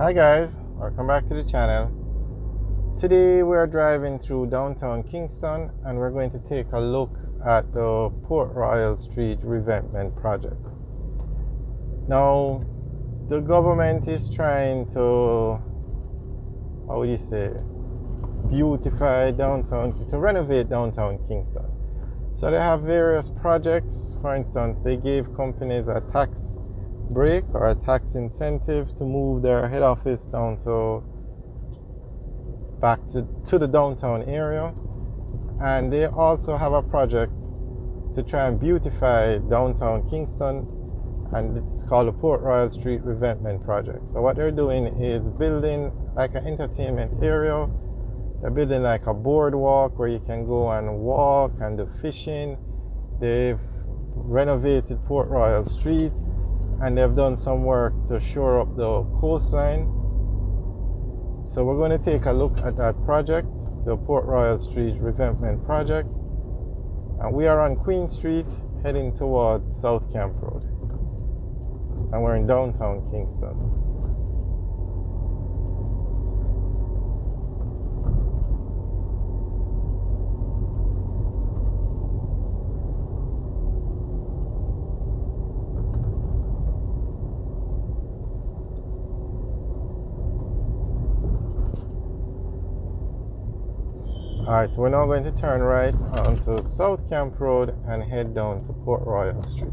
Hi guys, welcome back to the channel. Today we are driving through downtown Kingston and we're going to take a look at the Port Royal Street revampment project. Now the government is trying to, how would you say, beautify downtown, to renovate downtown Kingston. So they have various projects. For instance, they gave companies a tax break or a tax incentive to move their head office down to back to the downtown area, and they also have a project to try and beautify downtown Kingston, and it's called the Port Royal Street Revampment Project. So what they're doing is building like an entertainment area. They're building like a boardwalk where you can go and walk and do fishing. They've renovated Port Royal Street, and they've done some work to shore up the coastline. So we're going to take a look at that project, the Port Royal Street Revampment Project. And we are on Queen Street heading towards South Camp Road. And we're in downtown Kingston. Alright, so we're now going to turn right onto South Camp Road and head down to Port Royal Street.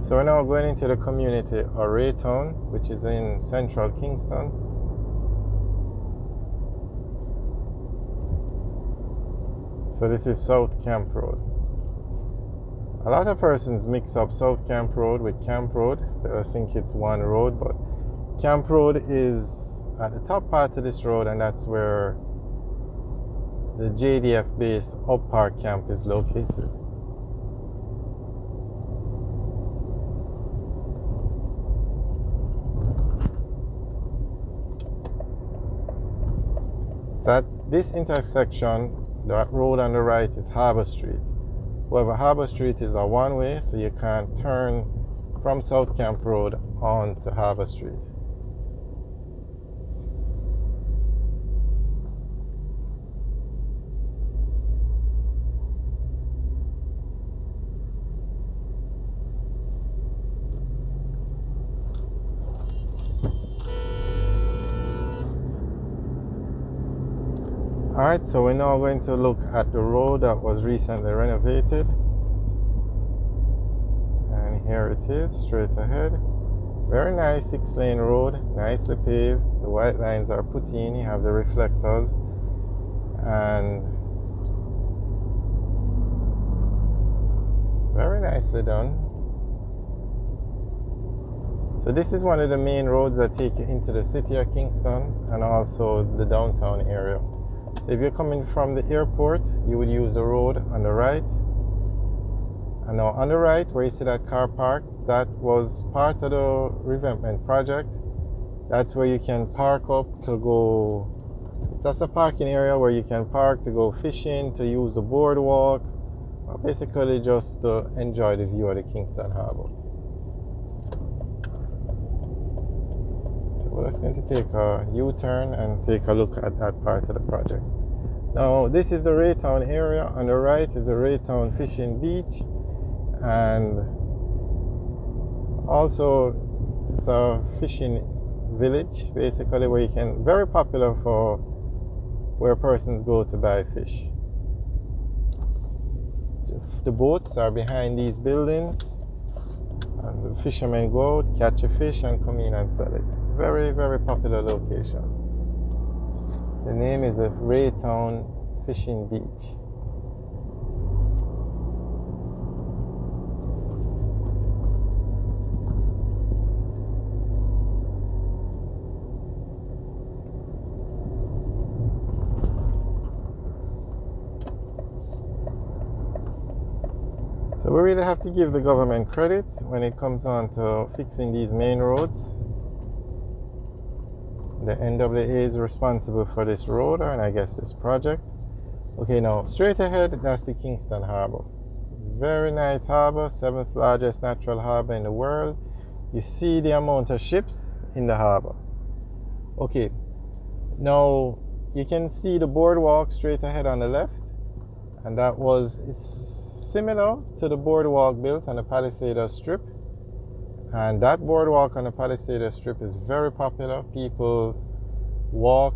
So we're now going into the community of Raytown, which is in central Kingston. So this is South Camp Road. A lot of persons mix up South Camp Road with Camp Road. They just think it's one road, but Camp Road is at the top part of this road, and that's where the JDF base Up Park Camp is located. So at this intersection, that road on the right is Harbour Street. However, Harbour Street is a one-way, so you can't turn from South Camp Road on to Harbour Street. Alright, so we're now going to look at the road that was recently renovated. And here it is, straight ahead. Very nice 6-lane road, nicely paved. The white lines are put in, you have the reflectors. And very nicely done. So this is one of the main roads that take you into the city of Kingston and also the downtown area. So if you're coming from the airport, you would use the road on the right. And now on the right, where you see that car park, that was part of the revampment project. That's where you can park up to go. It's just a parking area where you can park to go fishing, to use the boardwalk, or basically just to enjoy the view of the Kingston Harbour. We're just going to take a U-turn and take a look at that part of the project. Now, this is the Raytown area. On the right is the Raytown Fishing Beach, and also it's a fishing village, basically, where you can, very popular for where persons go to buy fish. The boats are behind these buildings, and the fishermen go out, catch a fish, and come in and sell it. Very, very popular location. The name is of Raytown Fishing Beach. So we really have to give the government credit when it comes on to fixing these main roads. The NWA is responsible for this road, and I guess this project. Okay, now straight ahead, that's the Kingston Harbor. Very nice harbor, 7th largest natural harbor in the world. You see the amount of ships in the harbor. Okay, now you can see the boardwalk straight ahead on the left, and it's similar to the boardwalk built on the Palisades Strip. And that boardwalk on the Palisades Strip is very popular. People walk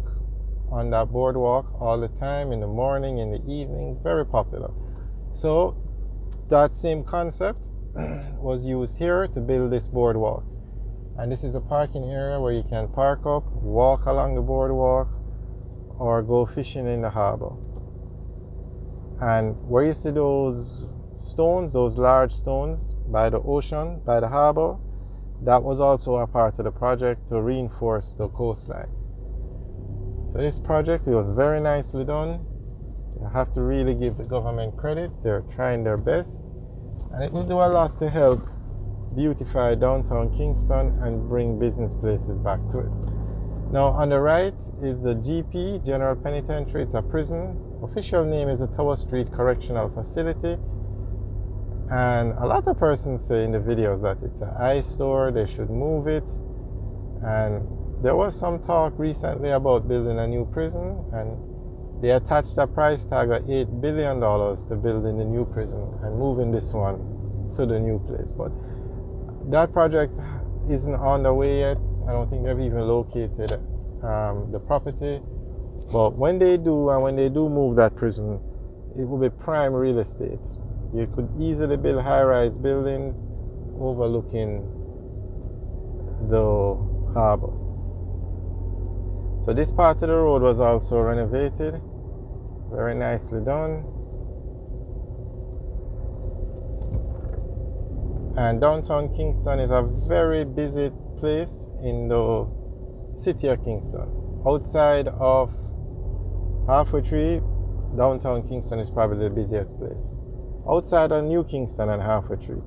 on that boardwalk all the time, in the morning, in the evenings, very popular. So that same concept was used here to build this boardwalk. And this is a parking area where you can park up, walk along the boardwalk, or go fishing in the harbor. And where you see those stones, those large stones by the ocean, by the harbor, that was also a part of the project to reinforce the coastline. So this project, it was very nicely done. You have to really give the government credit. They're trying their best, and it will do a lot to help beautify downtown Kingston and bring business places back to it. Now on the right is the GP, General Penitentiary. It's a prison. Official name is the Tower Street Correctional Facility. And a lot of persons say in the videos that it's an eyesore, they should move it. And there was some talk recently about building a new prison, and they attached a price tag of $8 billion to building a new prison and moving this one to the new place. But that project isn't on the way yet. I don't think they've even located the property. But when they do, and when they do move that prison, it will be prime real estate. You could easily build high-rise buildings overlooking the harbor. So this part of the road was also renovated. Very nicely done. And downtown Kingston is a very busy place in the city of Kingston. Outside of Halfway Tree, downtown Kingston is probably the busiest place. Outside of New Kingston and Halfway Tree,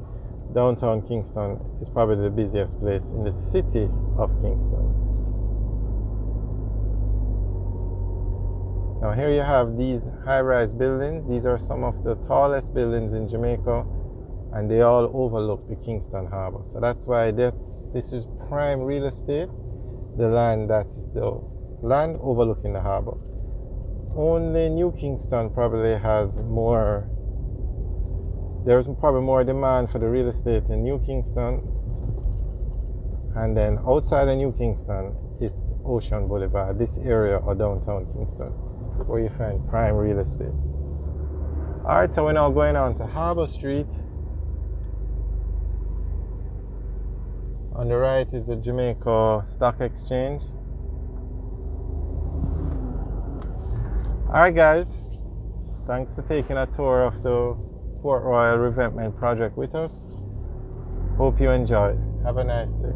downtown Kingston is probably the busiest place in the city of Kingston. Now here you have these high-rise buildings. These are some of the tallest buildings in Jamaica, and they all overlook the Kingston Harbor. So that's why this is prime real estate, the land overlooking the harbor. Only New Kingston probably has more. There's probably more demand for the real estate in New Kingston, and then outside of New Kingston it's Ocean Boulevard, this area, or downtown Kingston, where you find prime real estate. Alright, so we're now going on to Harbour Street. On the right is the Jamaica Stock Exchange. Alright guys, thanks for taking a tour of the Port Royal revampment project with us. Hope you enjoyed. Have a nice day.